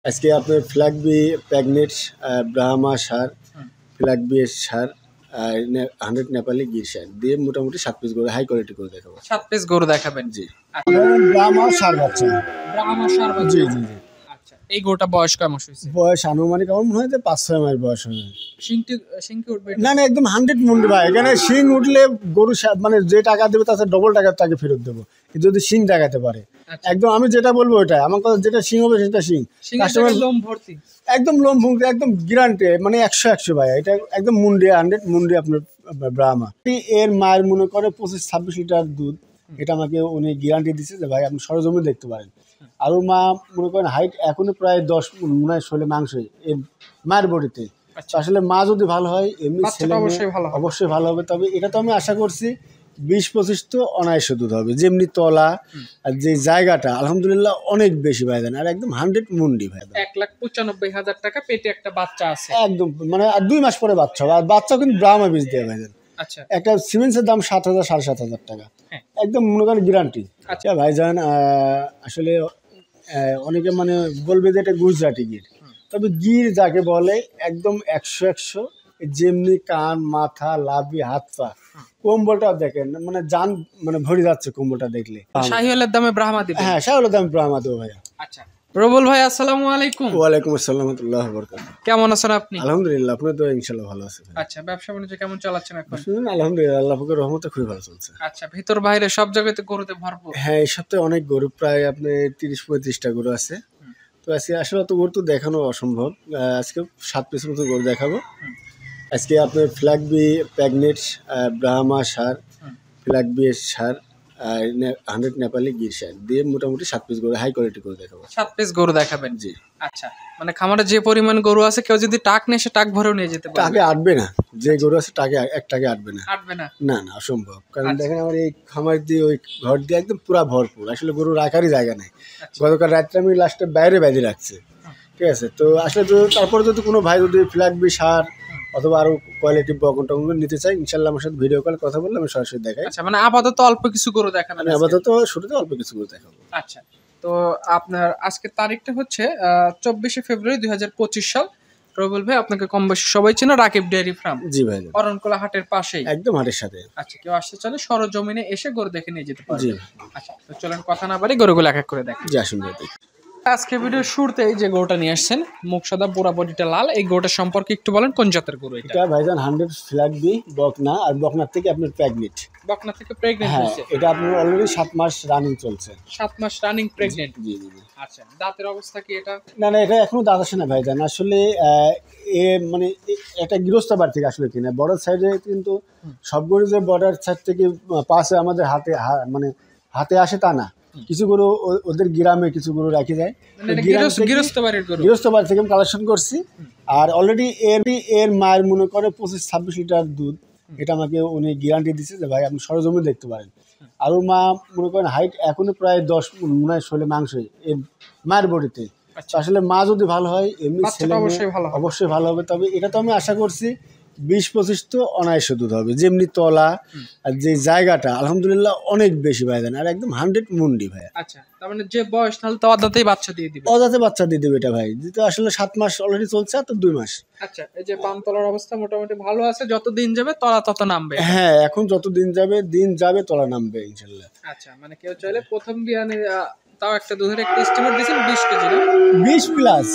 আজকে আপনার flag B pregnant Brahma সার flag B এর সার 100 নেপালি গির সার দিয়ে মোটামুটি 7 পিস গরু হাই কোয়ালিটি করে দেখাবো। 7 পিস গরু দেখাবেন? জি। আচ্ছা, ব্রাহ্মা সার বাচ্চা। ব্রাহ্মা সার বাচ্চা। জি জি জি। আচ্ছা, এই গরুটা বয়স কেমন হইছে? বয়স আনুমানিক আমার মনে হয় যে 5-6 মাস বয়স হবে। শিং কি উঠবে? না না, একদম 100 মুন্ডি ভাই। এখানে শিং উঠলে গরু মানে যে টাকা দেবে তাতে ডবল টাকা তাকে ফেরত দেবো যদি শিং দেখাতে পারে। একদম আমি যেটা বলবো ওইটাই, আমার কথা যেটা শিং হবে সেটা শিং। কাস্টমার লোম ভর্তি, একদম লোম ভর্তি, একদম গ্যারান্টি, মানে 100 ভাই। এটা একদম মুন্ডি 100 মুন্ডি আপনার ব্রাহ্মা। এর মায়ের মনে করে 25-26 লিটার দুধ। এটা আমাকে উনি গ্যারান্টি দিচ্ছে যে ভাই আপনি সরজমিনে দেখতে পারেন। আর মা মনে করেন হাইট এখনো প্রায় 10 মনে হয় 16 মাংস এর মায়ের বডিতে। আসলে মা যদি ভালো হয় এমনি ছেলে অবশ্যই ভালো হবে। তবে এটা তো আমি আশা করছি 20-25 তো অনায়াসে দুধ হবে, যেমনি তলা আর যে জায়গাটা আলহামদুলিল্লাহ অনেক বেশি ভাই দেন। আর একদম 100 মুন্ডি ভাই। 1,95,000 টাকা পেটে একটা বাচ্চা আছে একদম, মানে আর 2 মাস পরে বাচ্চা হবে। আর বাচ্চাও কিন্তু ব্রাহ্মা বীজ দিয়ে ভাই দেন। আচ্ছা, একটা সিমেন্সের দাম 7,000-7,500 টাকা, একদম মনে করেন গ্যারান্টি। আচ্ছা ভাইজান, আসলে অনেকে মানে বলবে যে এটা গুজরাটি গির, তবে গির যাকে বলে একদম 100 যেমনি কান মাথা লাভি হাত পা, কম্বলটা দেখেন মানে জান মানে ভরে যাচ্ছে কম্বলটা দেখলে। শাহিওয়ালের দামে ব্রাহ্মা দিবেন? হ্যাঁ, শাহিওয়ালের দামে ব্রাহ্মা দেবো ভাইয়া। আচ্ছা, রবুল ভাই আসসালামু আলাইকুম। ওয়ালাইকুম আসসালাম ওয়া রাহমাতুল্লাহি ওয়া বারাকাতুহু। কেমন আছেন আপনি? আলহামদুলিল্লাহ, আপনি তো ইনশাআল্লাহ ভালো আছেন? আচ্ছা, ব্যবসা বাণিজ্য কেমন চালাচ্ছেন এখন? আলহামদুলিল্লাহ, আল্লাহ পাকের রহমতে খুবই ভালো চলছে। আচ্ছা, ভিতর বাইরে সব জায়গাতে গরুতে ভরপুর? হ্যাঁ, এই সপ্তাহে অনেক গরু, প্রায় আপনার 30-35টা গরু আছে। তো আজকে আসলে তো গরু তো দেখানো অসম্ভব। আজকে 7 পিস মতো গরু দেখাবো। আজকে আপনার ফ্ল্যাগ বি প্রেগনেন্ট ব্রাহ্মা সার ফ্ল্যাগ বি এর সার 100 নেপালি গির সার দিয়ে মোটামুটি 7 পিস গরু হাই কোয়ালিটি করে দেখাবো। 7 পিস গরু দেখাবেন? জি। আচ্ছা, মানে খামারে যে পরিমাণ গরু আছে কেউ যদি টাক নেয় সে টাক ভরেও নিয়ে যেতে পারবে? টাকে আটবে না, যে গরু আছে টাকে এক টাকে আটবে না। আটবে না? না না, অসম্ভব। কারণ দেখেন আমার এই খামার দিয়ে ওই ঘর দিয়ে একদম পুরা ভরপুর, আসলে গরু রাখারই জায়গা নেই। গতকাল রাত্রে আমি লাস্টে বাইরে বেঁধে রাখছি, ঠিক আছে। তো আসলে তারপরে যদি কোনো ভাই যদি ফ্ল্যাগ বি সার অথবা আরো কোয়ালিটি বকন টকন নিতে চাই, ইনশাল্লাহ আমার সাথে ভিডিও কল কথা বললে আমি সরাসরি দেখাই। আচ্ছা, মানে আপাতত অল্প কিছু গরু দেখাবেন? আমি আপাতত শুরুতে অল্প কিছু গরু দেখাবো। আচ্ছা, তো আপনার আজকে তারিখটা হচ্ছে 24শে ফেব্রুয়ারি 2025 সাল। রবুল ভাই আপনাকে কম বেশি সবাই চেনে রাকিব ডেয়ারি ফার্ম। জি ভাই, অরণকোলা হাটের পাশেই, একদম হাটের সাথে। আচ্ছা, কেউ আসতে চাইলে সরজমিনে এসে গরু দেখে নিয়ে যেতে পারবে। জি। আচ্ছা, তো চলেন কথা না বাড়ি গরুগুলো এক এক করে দেখেন। জি, আসুন ভাই। আজকে ভিডিওর শুরুতেই যে গরুটা নিয়ে আসছেন, মুখ সাদা পুরা বডিটা লাল, এই গরুটার সম্পর্কে একটু বলেন, কোন জাতের গরু এটা? এটা ভাইজান 100 ফ্ল্যাগ বি বকনা, আর বকনার থেকে আপনার প্রেগনেন্ট। বকনা থেকে প্রেগন্যান্ট হ্যাঁ, হয়েছে? এটা আপনার অলরেডি 7 মাস রানিং চলছে। 7 মাস রানিং প্রেগন্যান্ট? জি জি জি। আচ্ছা, দাঁতের অবস্থা কি এটা? না না, এটা এখনো দাঁত আসে না ভাইজান। আসলে মানে এটা গৃহস্থ বাড়ি থেকে আসলে কিনা, বর্ডার সাইডে কিন্তু সব গরু যে বর্ডার সাইড থেকে পাশে আমাদের মানে হাতে আসে তা না। কিছু গরু ওদের গ্রামে কিছু গরু রাখি যায়, গৃহস্থ বাড়ির গরু, গৃহস্থ বাড়ি থেকে আমি কালেকশন করছি। আর অলরেডি এর মায়ের মনে করে 25-26 লিটার দুধ। এটা আমাকে উনি গ্যারান্টি দিচ্ছে যে ভাই আপনি সরজমিনে দেখতে পারেন। আর মা মনে করেন হাইট এখনো প্রায় 10 মনে হয় 16 মাংস এর মায়ের বডিতে। আসলে মা যদি ভালো হয় এমনি ছেলে অবশ্যই ভালো হবে। তবে এটা তো আমি আশা করছি 20-25 তো অনায়াসে দুধ হবে, যেমনি তলা আর যে জায়গাটা আলহামদুলিল্লাহ অনেক বেশি ভাই দেন। আর একদম 100 মুন্ডি ভাই। আচ্ছা, তার মানে যে বয়স তাহলে তো অদাতেই বাচ্চা দিয়ে দিবে? অদাতে বাচ্চা দিয়ে দেবে এটা ভাই, যেহেতু আসলে 7 মাস অলরেডি চলছে, আর তো 2 মাস। আচ্ছা, এই যে পান তলার অবস্থা মোটামুটি ভালো আছে, যত দিন যাবে তলা তত নামবে? হ্যাঁ, এখন যত দিন যাবে তলা নামবে ইনশাআল্লাহ। আচ্ছা, মানে কেউ চাইলে প্রথম বিয়ানে তাও একটা দুধের একটা এস্টিমেট দিয়েছেন 20 কেজি না? 20 প্লাস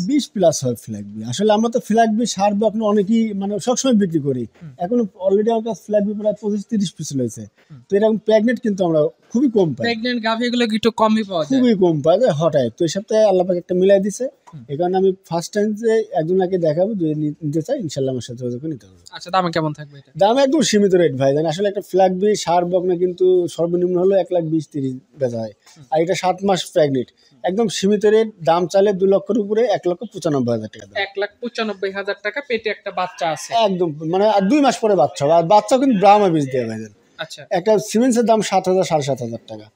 20 প্লাস হয় ফ্ল্যাগ বি। আসলে আমরা তো ফ্ল্যাগ বি সার এখন অনেকেই মানে সবসময় বিক্রি করি। এখন অলরেডি আমার কাছে ফ্ল্যাগ বি প্রায় 25-30 পিস রয়েছে। তো এরকম প্রেগনেন্ট কিন্তু আমরা খুবই কম পাই। প্রেগনেন্ট গাভী এগুলো একটু কমই পাওয়া যায়, খুবই কম পাওয়া যায় হঠাৎ। তো এই সপ্তাহে আল্লাহ পাক একটা মিলাই দিছে, এই কারণে আমি ফার্স্ট টাইম যে একজনকে দেখাবো, যদি নিতে চাই ইনশাআল্লাহ আমার সাথে যোগাযোগ করে নিতে হবে। আচ্ছা, দামে কেমন থাকবে এটা? দাম একদম সীমিত রেট ভাই জান। আসলে একটা ফ্ল্যাগ বি সার বকনা কিন্তু সর্বনিম্ন হলো 1,20,30 বেচা হয়। আর এটা 7 মাস প্রেগনেন্ট, একদম সীমিত রেট। দাম চাইলে 2 লক্ষের উপরে, 1,95,000 টাকা। 1,95,000 টাকা পেটে একটা বাচ্চা আছে? একদম, মানে আর 2 মাস পরে বাচ্চা হবে। আর বাচ্চাও কিন্তু ব্রাহ্মা বীজ দিয়ে ভাই জান। আচ্ছা, একটা সিমেন্সের দাম 7,000-7,500 টাকা,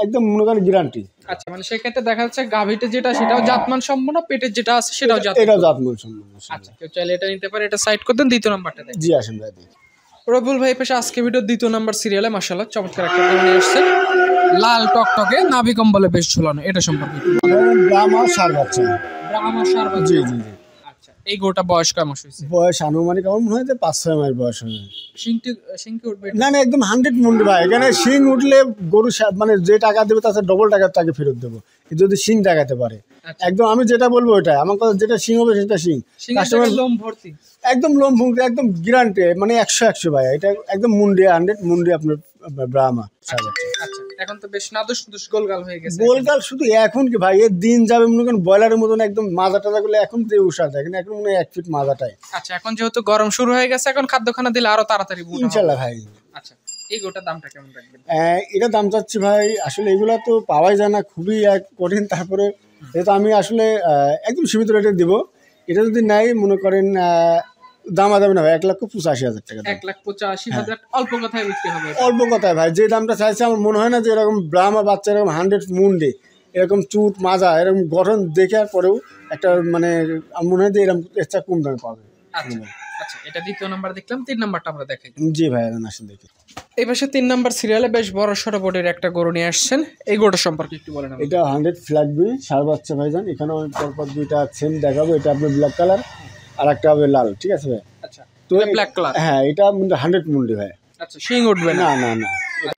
একদম মনে করেন গ্যারান্টি। আচ্ছা, মানে সেক্ষেত্রে দেখা যাচ্ছে গাভীতে যেটা সেটাও জাতমান সম্পন্ন, পেটের যেটা আছে সেটাও এটাও জাতমান সম্পন্ন। আচ্ছা, কেউ চাইলে এটা নিতে পারে। এটা সাইড করে দেন, দ্বিতীয় নাম্বারটা দেন। জি, আসেন ভাই। রবিউল ভাই পেশা আজকে ভিডিও দ্বিতীয় নাম্বার সিরিয়ালে মাশাআল্লাহ চমৎকার একটা গরু নিয়ে আসছেন, লাল টকটকে নাভি কম্বলে বেশ ঝুলানো, এটা সম্পর্কে ব্রাহ্মা সার বাচ্চা। ব্রাহ্মা সার বাচ্চা। জি জি জি। আচ্ছা, এই গরুটা বয়স কেমন হয়েছে? বয়স আনুমানিক আমার মনে হয় যে 5-6 মাস বয়স হবে। শিংটি উঠবে? না না, একদম 100 মুন্ডি ভাই। এখানে শিং উঠলে গরু মানে যে টাকা দেবে তার ডবল টাকা তাকে ফেরত দেবো যদি শিং দেখাতে পারে। আচ্ছা। একদম আমি যেটা বলবো ওটাই, আমার কথা যেটা শিং হবে সেটা শিং। কাস্টমার লোম ভর্তি, একদম লোম ভুংতে একদম গ্যারান্টি, মানে 100 ভাই। এটা একদম মুন্ডি 100 মুন্ডি আপনার ব্রাহ্মা। আচ্ছা, এখন তো বেশ নাদুস নাদুস গোলগাল হয়ে গেছে। গোলগাল শুধু এখন কি ভাই, এর দিন যাবে মনে করেন ব্রয়লারের মতন একদম মাজা টাজা গুলো এখন যে উষা থাকে না, এখন মনে হয় 1 ফিট মাজাটাই। আচ্ছা, এখন যেহেতু গরম শুরু হয়ে গেছে, এখন খাদ্যখানা দিলে আরো তাড়াতাড়ি বুঝা হবে ইনশাআল্লাহ ভাই। আচ্ছা, এই গোটার দামটা কেমন রাখবেন? এটা দাম চাচ্ছি ভাই, আসলে এগুলা তো পাওয়াই যায় না, খুবই কঠিন। তারপরে যেহেতু আমি আসলে একদম সীমিত রেটে দিব, এটা যদি নাই মনে করেন দাম আদাবে না ভাই, 1,85,000 টাকা। 1,85,000 অল্প কথায় বিক্রি হবে? অল্প কথায় ভাই, যে দামটা চাইছে আমার মনে হয় না যে এরকম ব্রাহ্মা বাচ্চা এরকম 100 মুন্ডে এরকম চুট মাজা এরকম গঠন দেখার পরেও একটা মানে আমার মনে হয় যে এরকম একটা কম দামে পাবে। আচ্ছা, এটা দ্বিতীয় নাম্বার দেখলাম, 3 নাম্বারটা আমরা দেখাই। জি ভাই, আসেন দেখি। এই পাশে 3 নাম্বার সিরিয়ালে বেশ বড় সড়ো বডির একটা গরু নিয়ে আসছেন, এই গরুটা সম্পর্কে একটু বলেন। এটা 100 ফ্ল্যাগ বি সার বাচ্চা ভাইজান। এখানে আমি পরপর দুইটা সেম দেখাবো, এটা আপনার ব্ল্যাক কালার আর একটা হবে লাল, ঠিক আছে ভাই? আচ্ছা, তো ব্ল্যাক কালার। হ্যাঁ, এটা 100 মুন্ডি ভাই। আচ্ছা, শিং উঠবে না? না না,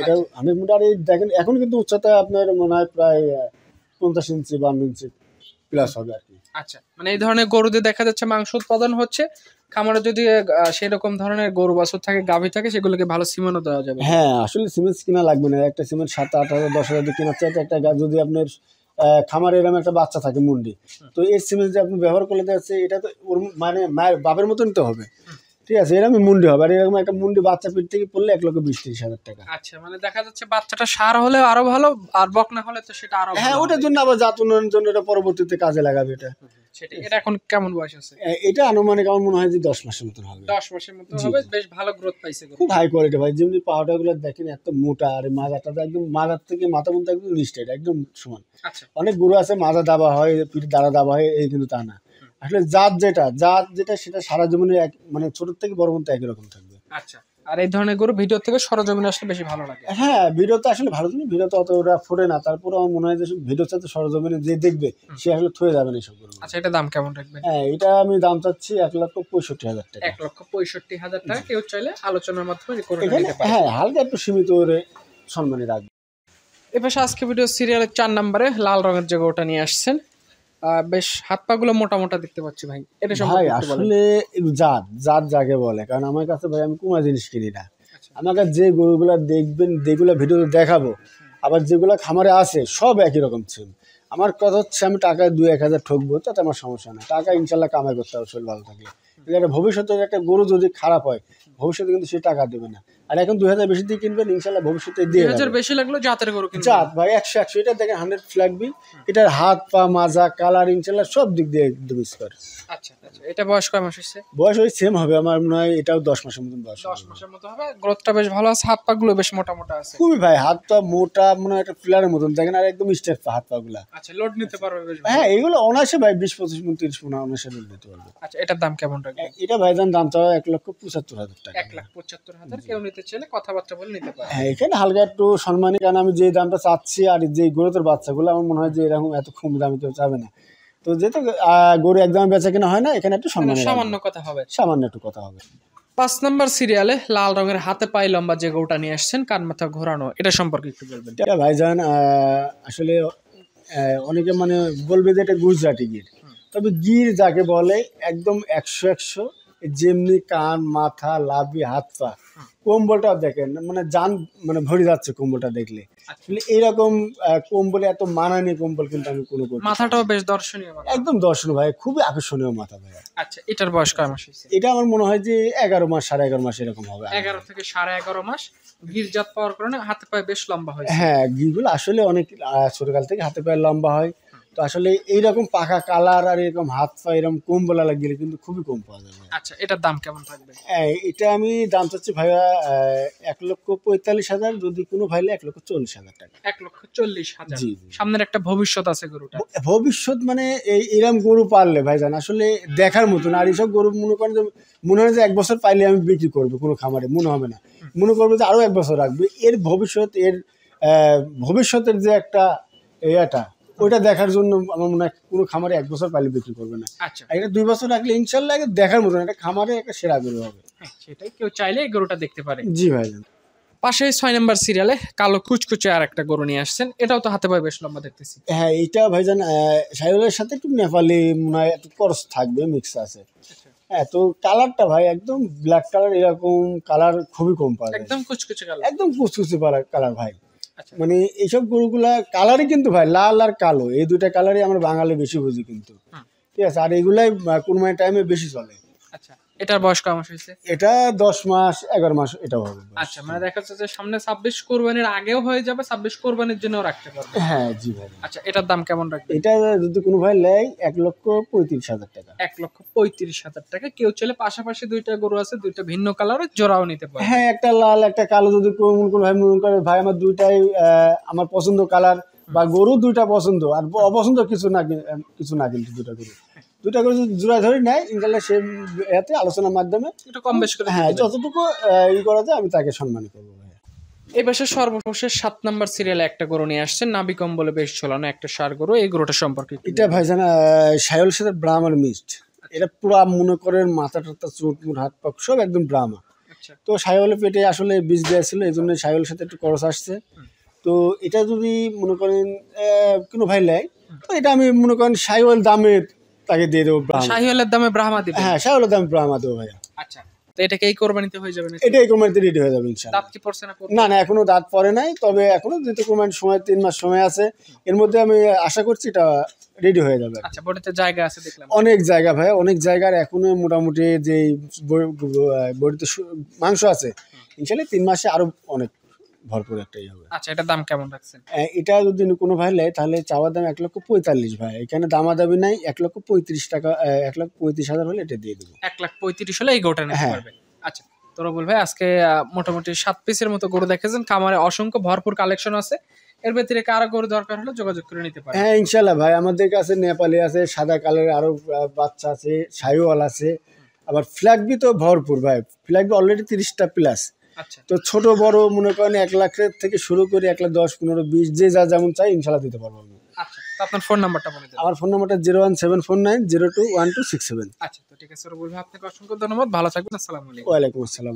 এটা 100 মুন্ডি। আর এই দেখেন এখন কিন্তু উচ্চতা আপনার মনে হয় প্রায় 50 ইঞ্চি 52 ইঞ্চি প্লাস হবে আর কি। আচ্ছা, মানে এই ধরনের গরুদের দেখা যাচ্ছে মাংস উৎপাদন হচ্ছে খামারে, যদি সেই রকম ধরনের গরু বাছুর থাকে, গাভী থাকে, সেগুলোকে ভালো সিমেন্টও দেওয়া যাবে। হ্যাঁ, আসলে সিমেন্ট কিনা লাগবে না, একটা সিমেন্ট 7-8 হাজার 10 হাজার দিয়ে কেনার চাইতে একটা যদি আপনার খামারে এরকম একটা বাচ্চা থাকে মুন্ডি, তো এর সিমেন্ট যে আপনি ব্যবহার করলে যাচ্ছে এটা তো ওর মানে মায়ের বাপের মতন তো হবে, ঠিক আছে? এরকম মুন্ডি হবে। আর এরকম একটা মুন্ডি বাচ্চা পিঠ থেকে পড়লে 1,20,000-30,000 টাকা। আচ্ছা, মানে দেখা যাচ্ছে বাচ্চাটা সার হলে আরো ভালো, আর বকনা হলে তো সেটা আরো হ্যাঁ, ওটার জন্য আবার জাত উন্নয়নের জন্য এটা পরবর্তীতে কাজে লাগাবে এটা। সেটা। এটা এখন কেমন বয়স আছে? এটা আনুমানিক আমার মনে হয় যে 10 মাসের মতন হবে। 10 মাসের মতো হবে, বেশ ভালো গ্রোথ পাইছে। খুব হাই কোয়ালিটি ভাই, যেমনি পাউডার গুলো দেখেন এত মোটা, আর মাজাটা একদম মাজার থেকে মাথা পর্যন্ত একদম নিচটা একদম সমান। আচ্ছা, অনেক গরু আছে মাজা দাবা হয়, পিঠ দাঁড়া দাবা হয়, এই কিন্তু তা না। আসলে জাত যেটা সেটা সারা জীবনে মানে ছোট থেকে বড় পর্যন্ত একই রকম থাকবে। আচ্ছা, আর এই ধরনের গরু ভিডিও থেকে সরজমিনে আসলে বেশি ভালো লাগে। হ্যাঁ, ভিডিও তো আসলে ভালো জিনিস, ভিডিও তো অত ওরা ফোটে না, তারপরে আমার মনে হয় যে ভিডিও চাইতে সরজমিনে যে দেখবে সে আসলে থয়ে যাবে না এইসব গরু। আচ্ছা, এটা দাম কেমন রাখবেন? হ্যাঁ, এটা আমি দাম চাচ্ছি 1,65,000 টাকা। 1,65,000 টাকা। কেউ চাইলে আলোচনার মাধ্যমে এখানে হ্যাঁ হালকা একটু সীমিত সম্মানে রাখবে। এপাশে আজকে ভিডিও সিরিয়ালের 4 নম্বরে লাল রঙের যে গরুটা নিয়ে আসছেন, বেশ হাত পা গুলো মোটা মোটা দেখতে পাচ্ছি ভাই, এটা ভাই আসলে জাত যাকে বলে, কারণ আমার কাছে ভাই আমি কুমা জিনিস কিনি না। আমার কাছে যে গরুগুলা দেখবেন, যেগুলো ভিডিওতে দেখাবো, আবার যেগুলো খামারে আছে সব একই রকম ছিল। আমার কথা হচ্ছে আমি টাকা 2-1 হাজার ঠকবো, তাতে আমার সমস্যা না। টাকা ইনশাল্লাহ কামাই করতে হবে শরীর ভালো থাকলে। একটা ভবিষ্যতে একটা গরু যদি খারাপ হয়, ভবিষ্যতে কিন্তু সে টাকা দেবে না। আর এখন 2,000 বেশি দিয়ে কিনবেন, ইনশাল্লাহ ভবিষ্যতে দিয়ে 2,000 বেশি লাগলো জাতের গরু কিনবেন। জাত ভাই 100 এটা দেখেন 100 ফ্ল্যাগবি, এটার হাত পা মাজা কালার ইনশাল্লাহ সব দিক দিয়ে একদম স্কোয়ার। আচ্ছা, এটা বয়স কয় মাস হয়েছে? বয়স ওই সেম হবে আমার মনে হয়, এটাও 10 মাসের মতন বয়স। 10 মাসের মতো হবে। গ্রোথটা বেশ ভালো আছে, হাত পা গুলো বেশ মোটা মোটা আছে। খুবই ভাই, হাত পা মোটা, মনে হয় একটা প্লেয়ারের মতন দেখেন, আর একদম স্টেপ হাত পা গুলা। আচ্ছা, লোড নিতে পারবে বেশ। হ্যাঁ, এগুলো অনায়াসে ভাই 20-25 মন 30 মন অনায়াসে লোড নিতে পারবে। আচ্ছা, এটার দাম কেমন রাখবে? এটা ভাইজান দাম চাওয়া 1,75,000 টাকা। 1,75,000। কেউ নিতে চাইলে কথাবার্তা বলে নিতে পারে। হ্যাঁ, এখানে হালকা একটু সম্মানী, কারণ আমি যে দামটা চাচ্ছি আর যে গরুতের বাচ্চাগুলো আমার মনে হয় যে এরকম এত কম দামে কেউ চাবে না। তো যেহেতু গরু একদম বেচা কেনা হয় না, এখানে একটু সামান্য কথা হবে, সামান্য একটু কথা হবে। 5 নম্বর সিরিয়ালে লাল রঙের হাতে পায়ে লম্বা যে গরুটা নিয়ে আসছেন, কান মাথা ঘোরানো, এটা সম্পর্কে একটু বলবেন। এটা ভাইজান আসলে অনেকে মানে বলবে যে এটা গুজরাটি গির, তবে গির যাকে বলে একদম 100 যেমনি কান মাথা লাভি হাত পা, কম্বলটা দেখেন মানে জান মানে ভরে যাচ্ছে কম্বলটা দেখলে। আসলে এইরকম কম্বলে এত মানানি কম্বল কিন্তু আমি কোনো করি। মাথাটাও বেশ দর্শনীয়, একদম দর্শনীয় ভাই, খুবই আকর্ষণীয় মাথা ভাই। আচ্ছা, এটার বয়স কয় মাস হয়েছে? এটা আমার মনে হয় যে 11 মাস 11.5 মাস এরকম হবে। 11 থেকে 11.5 মাস। গিরজাত পাওয়ার কারণে হাতে পায়ে বেশ লম্বা হয়েছে। হ্যাঁ, গিরগুলো আসলে অনেক ছোটকাল থেকে হাতে পায়ে লম্বা হয়। তো আসলে এইরকম পাকা কালার আর এরকম হাত পা এরকম কম বলা লাগলে কিন্তু খুবই কম পাওয়া যাবে। আচ্ছা, এটার দাম কেমন থাকবে? এটা আমি দাম চাচ্ছি ভাইয়া 1,45,000, যদি কোনো ভাইলে 1,40,000 টাকা। 1,40,000। জি। সামনের একটা ভবিষ্যৎ আছে গরুটা। ভবিষ্যৎ মানে এরকম গরু পাললে ভাইজান আসলে দেখার মতন। আর এইসব গরু মনে করেন যে মনে হয় যে 1 বছর পাইলে আমি বিক্রি করবো, কোনো খামারে মনে হবে না, মনে করবো যে আরো 1 বছর রাখবে। এর ভবিষ্যতের যে একটা এটা ওইটা দেখার জন্য আমার মনে হয় কোনো খামারে 1 বছর পাইলে বিক্রি করবে না। আচ্ছা, এটা 2 বছর রাখলে ইনশাল্লাহ দেখার মতন একটা খামারে একটা সেরা গরু হবে। সেটাই কেউ চাইলে এই গরুটা দেখতে পারে। জি ভাইজান। পাশে 6 নম্বর সিরিয়ালে কালো কুচকুচে আর একটা গরু নিয়ে আসছেন, এটাও তো হাতে পায়ে বেশ লম্বা দেখতেছি। হ্যাঁ, এইটা ভাইজান সাইওয়ালের সাথে একটু নেপালি মনে হয় একটু ক্রস থাকবে, মিক্স আছে। হ্যাঁ, তো কালারটা ভাই একদম ব্ল্যাক কালার, এরকম কালার খুবই কম পাওয়া যায়। একদম কুচকুচে কালো, একদম কুচকুচে কালার ভাই। আচ্ছা, মানে এইসব গরুগুলা কালারই কিন্তু ভাই লাল আর কালো, এই দুইটা কালারই আমরা বাঙালি বেশি বুঝি কিন্তু। ঠিক আছে, আর এগুলাই কুরবানির টাইমে বেশি চলে। আচ্ছা, এটার বয়স কয় মাস হয়েছে? এটা 10 মাস 11 মাস এটাও হবে। আচ্ছা, মানে দেখা যাচ্ছে যে সামনে 26 কোরবানির আগেও হয়ে যাবে, 26 কোরবানির জন্য রাখতে পারবে। হ্যাঁ জি ভাই। আচ্ছা, এটার দাম কেমন রাখবে? এটা যদি কোনো ভাই নেয় 1,35,000 টাকা। 1,35,000 টাকা। কেউ চাইলে পাশাপাশি দুইটা গরু আছে, দুইটা ভিন্ন কালারের, জোড়াও নিতে পারে। হ্যাঁ, একটা লাল একটা কালো, যদি কোনো ভাই মনে করে ভাই আমার দুইটাই আমার পছন্দ কালার, বা গরু দুইটা পছন্দ আর অপছন্দ কিছু না কিন্তু দুইটা গরু যদি জোড়া ধরে নেয় ইনশাল্লাহ সে এতে আলোচনার মাধ্যমে একটু কম বেশি করে হ্যাঁ দিতে পারে। যতটুকু করা যায় আমি তাকে সম্মান করবো ভাই। এই পাশে সর্বশেষ 7 নম্বর সিরিয়ালে একটা গরু নিয়ে আসছেন, নাবি কম্বলে বেশ ঝোলানো একটা ষাঁড় গরু। এই গরুটা সম্পর্কে একটু এটা ভাইজান সাইওয়ালের সাথে ব্রাহ্মার মিক্সড। এটা পুরা মনে করেন মাথা টাথা চোট মুট হাত পাক সব একদম ব্রাহ্মা। আচ্ছা, তো সাইওয়ালের পেটে আসলে বীজ দেওয়া ছিল, এই জন্য সাইওয়ালের সাথে একটু খরচ আসছে। তো এটা যদি মনে করেন কোনো ভাই নেয়, তো এটা আমি মনে করেন সাইওয়াল দামে তাকে দিয়ে দেবো ব্রাহ্মা। শাহিওয়ালের দামে ব্রাহ্মা দিবে। হ্যাঁ, সাইওয়ালের দামে ব্রাহ্মা দেবো ভাইয়া। আচ্ছা, তো এটাকে এই কোরবানিতে হয়ে যাবে না? এটাই কোরবানিতে রেডি হয়ে যাবে ইনশাআল্লাহ। দাঁত কি পড়ছে না? না না, এখনো দাঁত পড়ে নাই, তবে এখনো যেহেতু কোরবানির সময় 3 মাস সময় আছে, এর মধ্যে আমি আশা করছি এটা রেডি হয়ে যাবে। আচ্ছা, বডিতে জায়গা আছে দেখলাম। অনেক জায়গা ভাই, অনেক জায়গার এখনো মোটামুটি যে বডিতে মাংস আছে, ইনশাআল্লাহ 3 মাসে আরো অনেক ভরপুর একটাই হবে। আচ্ছা, এটার দাম কেমন রাখছেন? এটা যদি কোনো ভাই নেয় তাহলে চাওয়ার দাম 1,45,000 ভাই। এখানে দামাদামি নাই, 1,35,000 টাকা, 1,35,000 হলে এটা দিয়ে দেবো। 1,35,000 হলে এই গরুটা নিতে পারবে। আচ্ছা, তো রবুল ভাই আজকে মোটামুটি 7 পিসের মতো গরু দেখেছেন, খামারে অসংখ্য ভরপুর কালেকশন আছে। এর ভেতরে কারো গরু দরকার হলে যোগাযোগ করে নিতে পারেন। হ্যাঁ ইনশাল্লাহ ভাই, আমাদের কাছে নেপালি আছে, সাদা কালারের আরো বাচ্চা আছে, সাইওয়াল আছে, আবার ফ্ল্যাগবি তো ভরপুর ভাই। ফ্ল্যাগবি অলরেডি 30টা প্লাস। আচ্ছা, তো ছোট বড় মনে করেন 1 লাখের থেকে শুরু করে 1,10,000, 15,000, 20 যে যা যেমন চাই ইনশাল্লাহ দিতে পারবো আমি। আচ্ছা, তো আপনার ফোন নাম্বারটা বলে দেন। আমার ফোন নাম্বারটা 01749021267। আচ্ছা, তো ঠিক আছে রবুল ভাই, আপনাকে অসংখ্য ধন্যবাদ, ভালো থাকবেন, আসসালামু আলাইকুম। ওয়ালাইকুম আসসালাম।